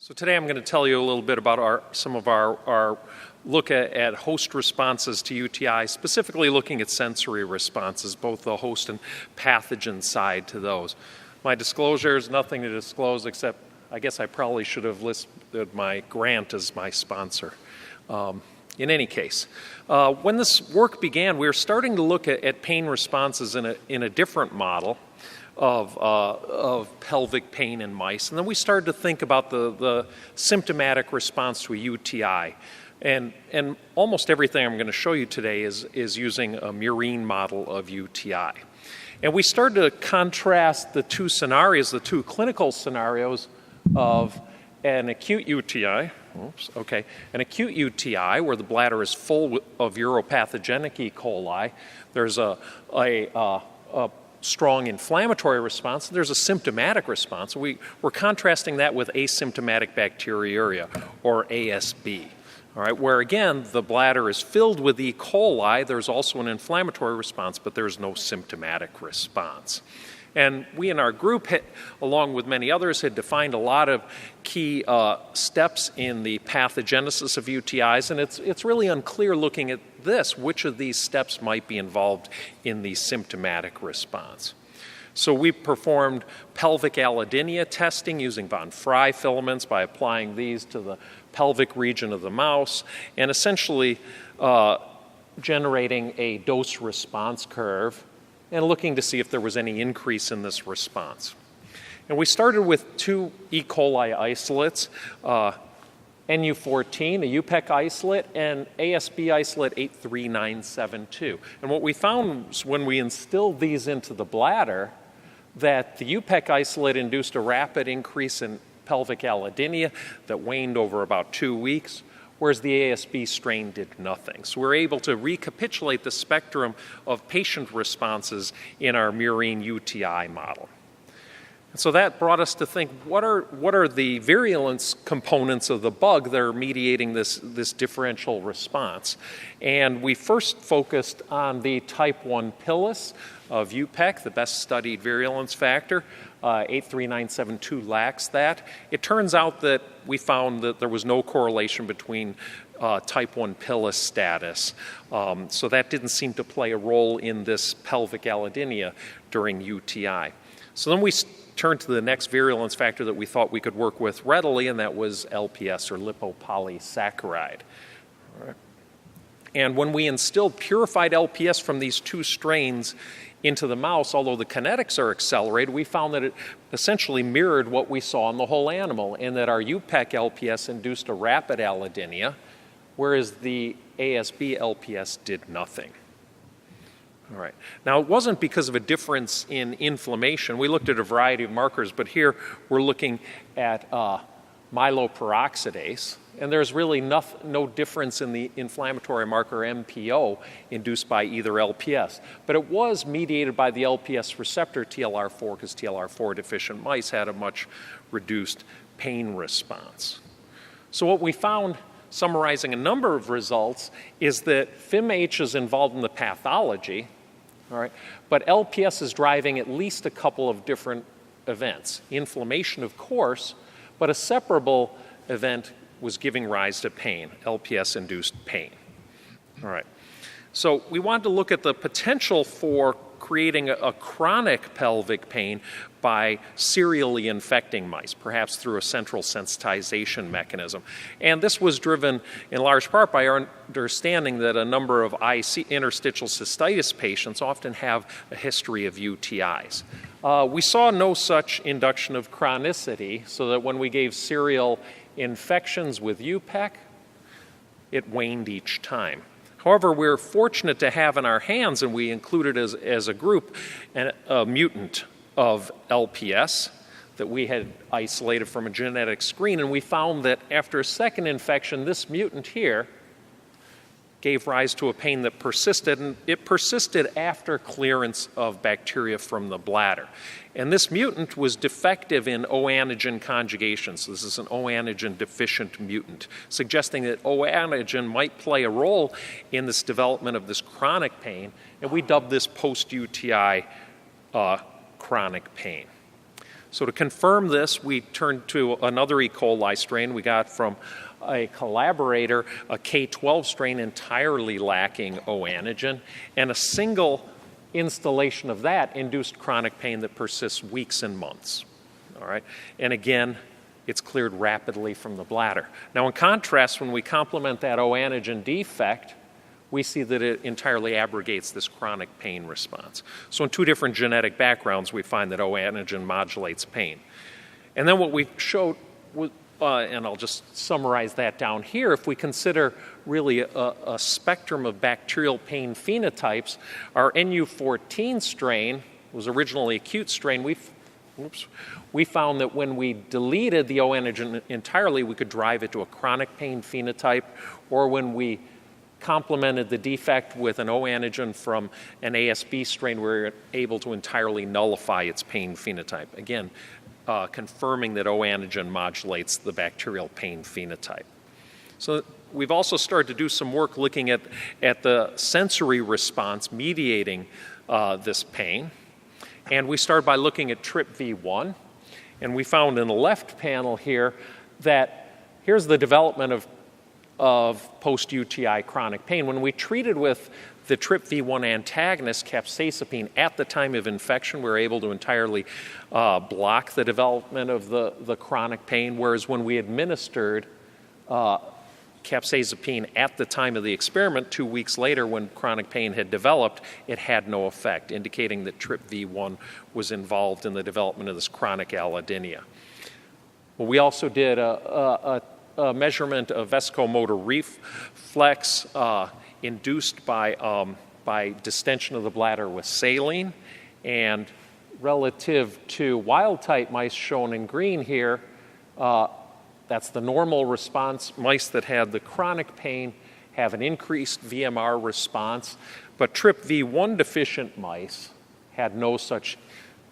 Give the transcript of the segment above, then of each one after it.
So today I'm going to tell you a little bit about some of our look at host responses to UTI, specifically looking at sensory responses, both the host and pathogen side to those. My disclosure is nothing to disclose except I guess I probably should have listed my grant as my sponsor. In any case, when this work began, we were starting to look at pain responses in a different model of pelvic pain in mice. And then we started to think about the symptomatic response to a UTI. And almost everything I'm going to show you today is using a murine model of UTI. And we started to contrast the two scenarios, the two clinical scenarios of an acute UTI, an acute UTI where the bladder is full of uropathogenic E. coli. There's a strong inflammatory response. There's a symptomatic response. We're contrasting that with asymptomatic bacteriuria, or ASB. All right, where again, the bladder is filled with E. coli. There's also an inflammatory response, but there's no symptomatic response. And we in our group, along with many others, had defined a lot of key steps in the pathogenesis of UTIs, and it's really unclear looking at this, which of these steps might be involved in the symptomatic response. So we performed pelvic allodynia testing using von Frey filaments by applying these to the pelvic region of the mouse, and essentially generating a dose-response curve and looking to see if there was any increase in this response. And we started with two E. coli isolates, NU14, a UPEC isolate, and ASB isolate 83972. And what we found was when we instilled these into the bladder, that the UPEC isolate induced a rapid increase in pelvic allodynia that waned over about 2 weeks, whereas the ASB strain did nothing. So we're able to recapitulate the spectrum of patient responses in our murine UTI model. And so that brought us to think, what are the virulence components of the bug that are mediating this differential response? And we first focused on the type 1 pilus of UPEC, the best studied virulence factor. 83972 lacks that. It turns out that we found that there was no correlation between type 1 pilus status. So that didn't seem to play a role in this pelvic allodynia during UTI. So then we turned to the next virulence factor that we thought we could work with readily, and that was LPS, or lipopolysaccharide. All right. And when we instilled purified LPS from these two strains into the mouse, although the kinetics are accelerated, we found that it essentially mirrored what we saw in the whole animal, and that our UPEC LPS induced a rapid allodynia, whereas the ASB LPS did nothing. All right. Now, it wasn't because of a difference in inflammation. We looked at a variety of markers, but here we're looking at myeloperoxidase, and there's really no difference in the inflammatory marker MPO induced by either LPS. But it was mediated by the LPS receptor TLR4, because TLR4 deficient mice had a much reduced pain response. So what we found, summarizing a number of results, is that FIMH is involved in the pathology, all right, but LPS is driving at least a couple of different events. Inflammation, of course, but a separable event was giving rise to pain, LPS-induced pain. All right. So we wanted to look at the potential for creating a chronic pelvic pain by serially infecting mice, perhaps through a central sensitization mechanism. And this was driven in large part by our understanding that a number of interstitial cystitis patients often have a history of UTIs. We saw no such induction of chronicity, so that when we gave serial infections with UPEC, it waned each time. However, we're fortunate to have in our hands, and we included as a group, a mutant of LPS that we had isolated from a genetic screen, and we found that after a second infection, this mutant here gave rise to a pain that persisted, and it persisted after clearance of bacteria from the bladder. And this mutant was defective in O-antigen conjugation, so this is an O-antigen deficient mutant, suggesting that O-antigen might play a role in this development of this chronic pain, and we dubbed this post-UTI chronic pain. So to confirm this, we turned to another E. coli strain we got from a collaborator, a K12 strain entirely lacking O antigen, and a single installation of that induced chronic pain that persists weeks and months. All right, and again, it's cleared rapidly from the bladder. Now, in contrast, when we complement that O antigen defect, we see that it entirely abrogates this chronic pain response. So in two different genetic backgrounds, we find that O antigen modulates pain. And then what we showed, and I'll just summarize that down here, if we consider really a spectrum of bacterial pain phenotypes, our NU14 strain was originally acute strain. We found that when we deleted the O antigen entirely, we could drive it to a chronic pain phenotype, or when we complemented the defect with an O antigen from an ASB strain, we were able to entirely nullify its pain phenotype. Again, confirming that O antigen modulates the bacterial pain phenotype. So we've also started to do some work looking at the sensory response mediating this pain. And we started by looking at TRPV1. And we found in the left panel here that here's the development of post-UTI chronic pain. When we treated with the TRPV1 antagonist, capsaicin, at the time of infection, we were able to entirely block the development of the chronic pain, whereas when we administered capsaicin at the time of the experiment, 2 weeks later when chronic pain had developed, it had no effect, indicating that TRPV1 was involved in the development of this chronic allodynia. Well, we also did a measurement of vesicomotor reflex induced by distension of the bladder with saline, and relative to wild-type mice shown in green here, that's the normal response. Mice that had the chronic pain have an increased VMR response, but TRPV1 deficient mice had no such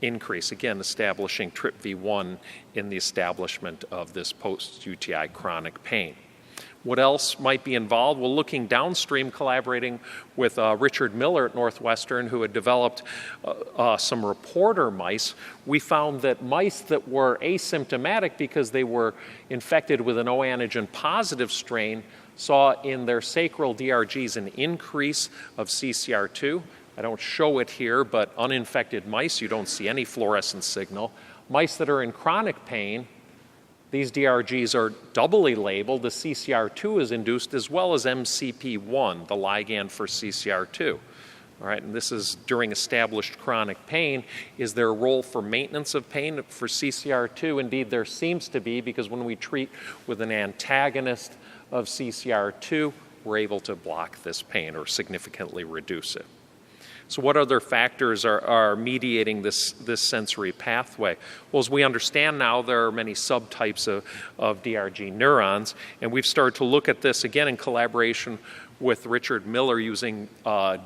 increase, again establishing TRPV1 in the establishment of this post-UTI chronic pain. What else might be involved? Well, looking downstream, collaborating with Richard Miller at Northwestern, who had developed some reporter mice, we found that mice that were asymptomatic because they were infected with an O antigen positive strain saw in their sacral DRGs an increase of CCR2. I don't show it here, but uninfected mice, you don't see any fluorescent signal. Mice that are in chronic pain, these DRGs are doubly labeled. The CCR2 is induced as well as MCP1, the ligand for CCR2. All right, and this is during established chronic pain. Is there a role for maintenance of pain for CCR2? Indeed, there seems to be, because when we treat with an antagonist of CCR2, we're able to block this pain or significantly reduce it. So what other factors are mediating this sensory pathway? Well, as we understand now, there are many subtypes of DRG neurons, and we've started to look at this again in collaboration with Richard Miller using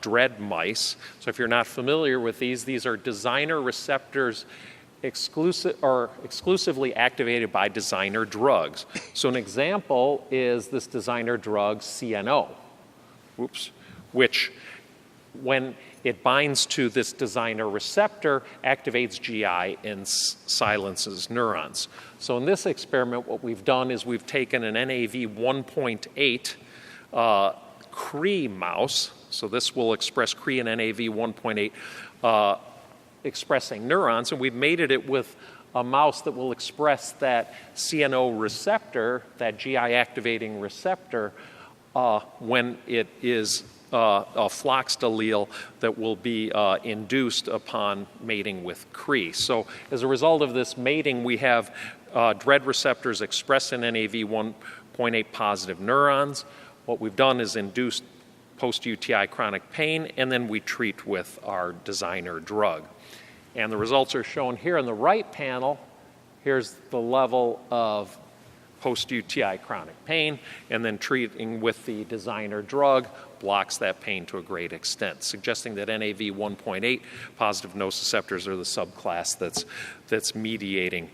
DREAD mice. So if you're not familiar with these are designer receptors exclusively activated by designer drugs. So an example is this designer drug CNO, which when it binds to this designer receptor, activates GI and silences neurons. So in this experiment, what we've done is we've taken an NAV 1.8 Cree mouse. So this will express Cree and NAV 1.8 expressing neurons, and we've mated it with a mouse that will express that CNO receptor, that GI activating receptor, when it is a floxed allele that will be induced upon mating with Cree. So as a result of this mating, we have DREAD receptors expressed in NAV 1.8 positive neurons. What we've done is induced post-UTI chronic pain, and then we treat with our designer drug. And the results are shown here in the right panel. Here's the level of post-UTI chronic pain, and then treating with the designer drug blocks that pain to a great extent, suggesting that NAV 1.8 positive nociceptors are the subclass that's mediating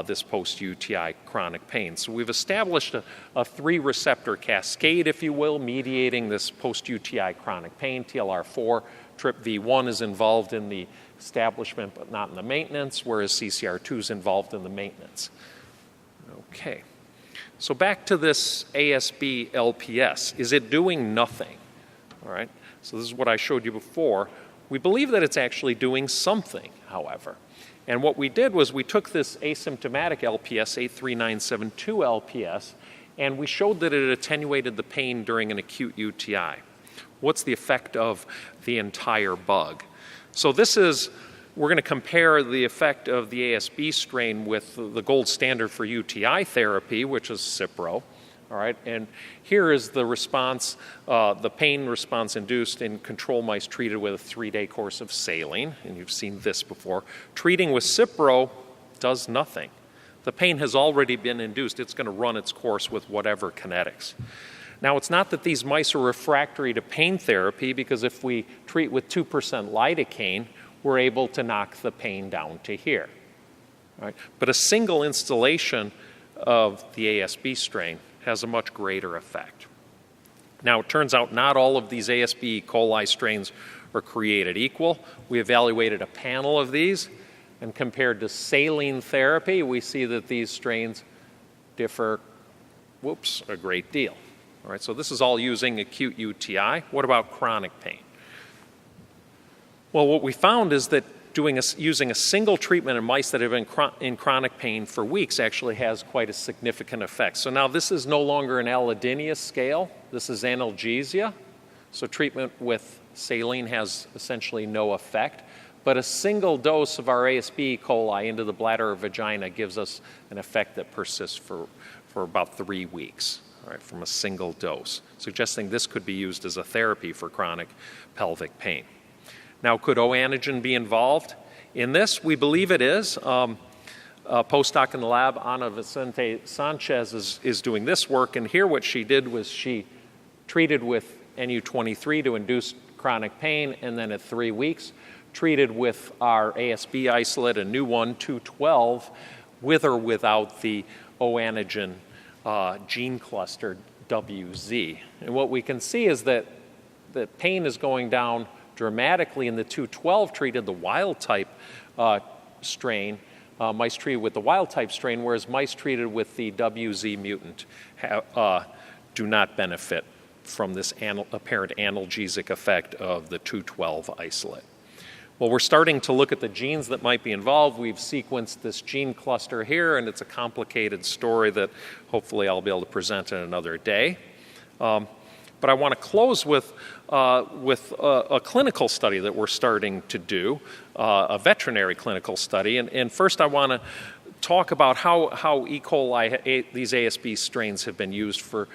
this post-UTI chronic pain. So we've established a three-receptor cascade, if you will, mediating this post-UTI chronic pain. TLR4, TRPV1 is involved in the establishment but not in the maintenance, whereas CCR2 is involved in the maintenance. Okay, so back to this ASB LPS. Is it doing nothing? All right, so this is what I showed you before. We believe that it's actually doing something, however. And what we did was we took this asymptomatic LPS, 83972 LPS, and we showed that it attenuated the pain during an acute UTI. What's the effect of the entire bug? So we're going to compare the effect of the ASB strain with the gold standard for UTI therapy, which is Cipro. All right, and here is the response, the pain response induced in control mice treated with a 3-day course of saline, and you've seen this before. Treating with Cipro does nothing. The pain has already been induced. It's going to run its course with whatever kinetics. Now, it's not that these mice are refractory to pain therapy, because if we treat with 2% lidocaine, we're able to knock the pain down to here. All right? But a single installation of the ASB strain has a much greater effect. Now, it turns out not all of these ASB E. coli strains are created equal. We evaluated a panel of these, and compared to saline therapy, we see that these strains differ, a great deal. All right, so this is all using acute UTI. What about chronic pain? Well, what we found is that using a single treatment in mice that have been in chronic pain for weeks actually has quite a significant effect. So now this is no longer an allodynia scale. This is analgesia. So treatment with saline has essentially no effect. But a single dose of our ASB E. coli into the bladder or vagina gives us an effect that persists for about 3 weeks, all right, from a single dose, suggesting this could be used as a therapy for chronic pelvic pain. Now, could O-antigen be involved in this? We believe it is. A postdoc in the lab, Ana Vicente Sanchez, is doing this work, and here what she did was she treated with NU23 to induce chronic pain, and then at 3 weeks, treated with our ASB isolate, a new one, 212, with or without the O-antigen gene cluster WZ. And what we can see is that the pain is going down dramatically in the 212 treated, the wild type strain, mice treated with the wild type strain, whereas mice treated with the WZ mutant do not benefit from this apparent analgesic effect of the 212 isolate. Well, we're starting to look at the genes that might be involved. We've sequenced this gene cluster here, and it's a complicated story that hopefully I'll be able to present in another day. But I want to close with a clinical study that we're starting to do, a veterinary clinical study. And first I want to talk about how E. coli, these ASB strains, have been used for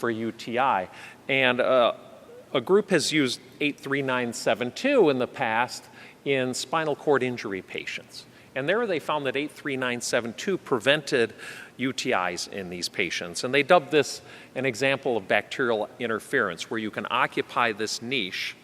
UTI. And a group has used 83972 in the past in spinal cord injury patients. And there they found that 83972 prevented UTIs in these patients. And they dubbed this an example of bacterial interference, where you can occupy this niche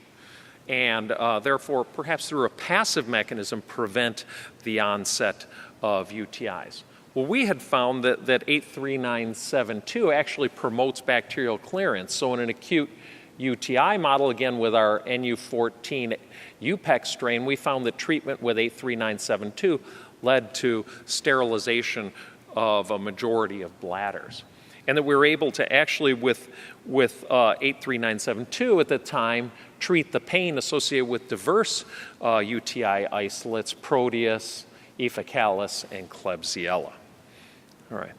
and therefore, perhaps through a passive mechanism, prevent the onset of UTIs. Well, we had found that 83972 actually promotes bacterial clearance. So in an acute UTI model, again with our NU14 UPEC strain, we found that treatment with 83972 led to sterilization of a majority of bladders. And that we were able to actually, with 83972 at the time, treat the pain associated with diverse UTI isolates, Proteus, Ephicalis, and Klebsiella. All right.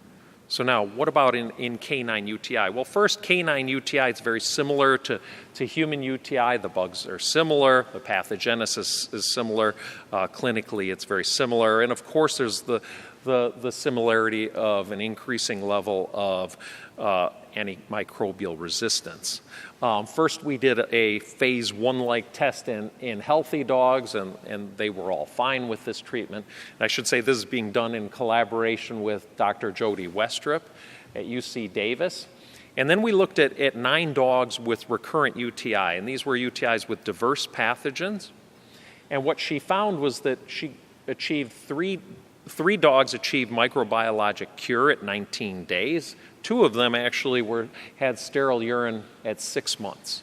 So now, what about in canine UTI? Well, first, canine UTI is very similar to human UTI. The bugs are similar. The pathogenesis is similar. Clinically, it's very similar. And of course, there's the similarity of an increasing level of antimicrobial resistance. First, we did a phase 1-like test in healthy dogs, and they were all fine with this treatment. And I should say this is being done in collaboration with Dr. Jody Westrup at UC Davis. And then we looked at 9 dogs with recurrent UTI, and these were UTIs with diverse pathogens. And what she found was that she achieved three dogs achieved microbiologic cure at 19 days. 2 of them actually had sterile urine at 6 months.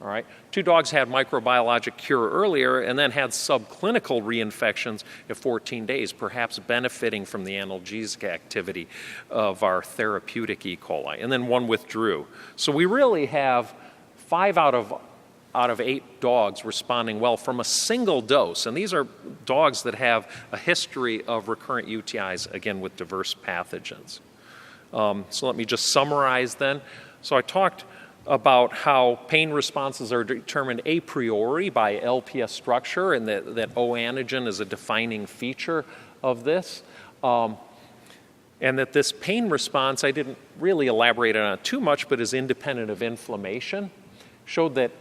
All right. 2 dogs had microbiologic cure earlier and then had subclinical reinfections at 14 days, perhaps benefiting from the analgesic activity of our therapeutic E. coli. And then 1 withdrew. So we really have 5 out of 8 dogs responding well from a single dose. And these are dogs that have a history of recurrent UTIs, again, with diverse pathogens. So let me just summarize then. So I talked about how pain responses are determined a priori by LPS structure, and that O antigen is a defining feature of this. And that this pain response, I didn't really elaborate on it too much, but is independent of inflammation. Showed that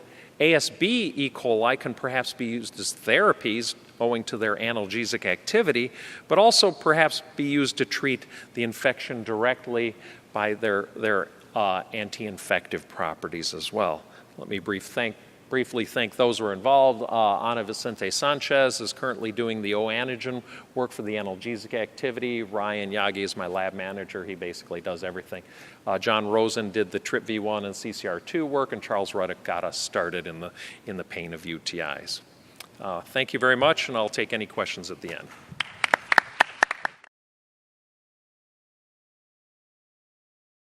ASB E. coli can perhaps be used as therapies owing to their analgesic activity, but also perhaps be used to treat the infection directly by their anti-infective properties as well. Let me briefly thank those who are involved. Ana Vicente Sanchez is currently doing the O antigen work for the analgesic activity. Ryan Yagi is my lab manager. He basically does everything. John Rosen did the TRPV1 and CCR2 work, and Charles Ruddock got us started in the pain of UTIs. Thank you very much, and I'll take any questions at the end.